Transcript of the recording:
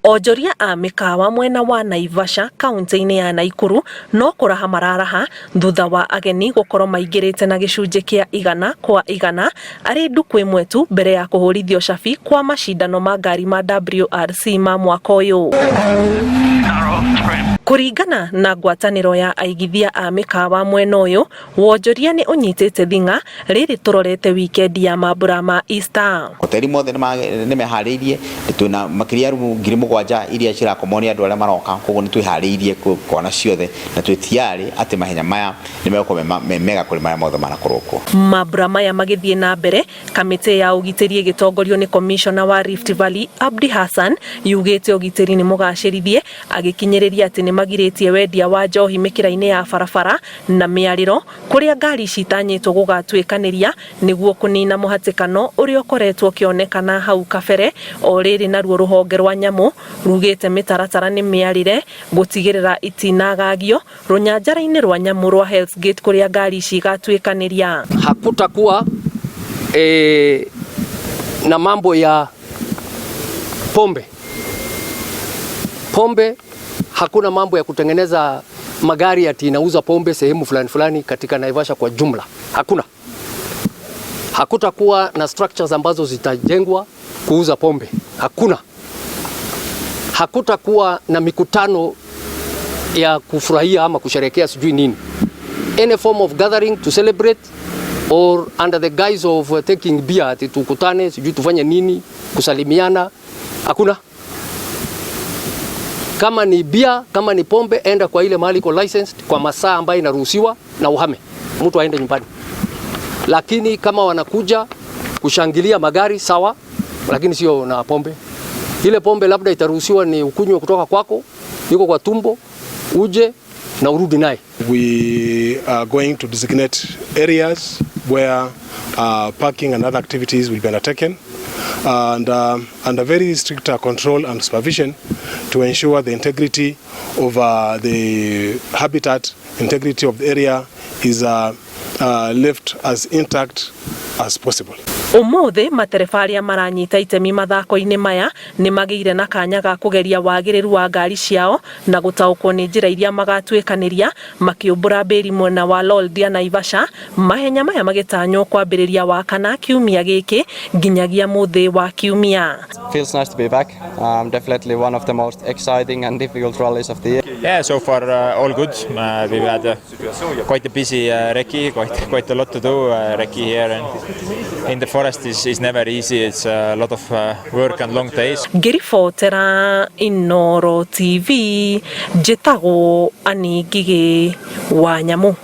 Wonjoria a mĩkawa mwena wa Naivasha kaunti-inĩ ya Naikuru no kũraha mararaha thutha wa ageni gũkorwo maingĩrĩte na gĩcunjĩ kĩa 100% arĩ nduku ĩmwe tu mbere ya kũhũrithio cabi kwa macindano ma ngari ma WRC ma mwaka ũyũ. Kũringana na ngwatanĩro ya aigithia a mĩkawa mwena ũyũ, wonjoria nĩ ũnyitĩte thing'a rĩrĩ tũrorete wikendi ya mambura ma Easter. Hoteli mothe nĩ meharĩirie, twĩna makĩria rumu 7,000 iria cirakomonia andũ arĩa maroka, koguo nĩ twĩharĩirie kwana ciothe na twĩtiarĩ atĩ mahenya maya nĩ megũkorwo mega kũrĩ marĩa mothe marakorwo kuo. Mambura maya magĩthiĩ na mbere, kamĩtĩ ya ũgitĩri ĩgĩtongorio nĩ Commissioner wa Rift Valley Abdi Hassan yugĩte ũgitĩri nĩ mũgacĩrithie, agĩkinyĩrĩria atĩ nĩ magirĩtie wendia wa njohi mĩkĩra-inĩ ya barabara na mĩarĩro kũrĩa ngari citanyĩtwo gũgatuĩkanĩria nĩguo kũnina mũhatĩkano ũrĩa ũkoretwo ũkĩonekana hau kabere, o rĩrĩ naruo rũhonge rwa nyamũ rugĩte mĩtaratara nĩ mĩarĩre gũtigĩrĩra itinagagio rũnyanjara-inĩ rwa nyamũ rwa Hell's Gate kũrĩa ngari cigatuĩkanĩria. Hakutakuwa na mambo ya pombe. Hakuna mambo ya kutengeneza magari ati inauza pombe sehemu fulani fulani katika Naivasha kwa jumla. Hakutakuwa na structures ambazo zitajengwa kuuza pombe. Hakutakuwa na mikutano ya kufurahia ama kusherehekea sijui nini. Any form of gathering to celebrate or under the guise of taking beer ati tukutane sijui tufanye nini, kusalimiana, hakuna. Kama ni bia, kama ni pombe, enda kwa ile mahali iko licensed kwa masaa ambayo inaruhusiwa na uhame. Mtu aende nyumbani. Lakini kama wanakuja kushangilia magari sawa, lakini sio na pombe. Ile pombe labda itaruhusiwa ni ukunywe kutoka kwako, iko kwa tumbo, uje na urudi naye. We are going to designate areas where parking and other activities will be undertaken. And under very strict control and supervision to ensure the integrity of the habitat, integrity of the area is left as intact as possible. Ũmũthĩ matereba arĩa maranyita itemi mathako-inĩ maya nĩ magĩire na kanya ga kũgeria wagĩrĩru wa ngari ciao na gũtaũkwo nĩ njĩra iria magatuĩkanĩria makĩũmbũra mbĩri mwena wa Loldia Naivasha, mahenya maya magĩtanywo kwambĩrĩria wakana kiumia gĩkĩ nginyagia mũthĩ wa kiumia. Feels nice to be back. Definitely one of the most exciting and difficult rallies of the year. Yeah, so far all good. We've had quite a busy recce, quite a lot to do. Recce here and in the forest is never easy. It's a lot of work and long days. Ngĩribotera Inooro TV, njĩtagwo Ani Ngigĩ wa Nyamũ.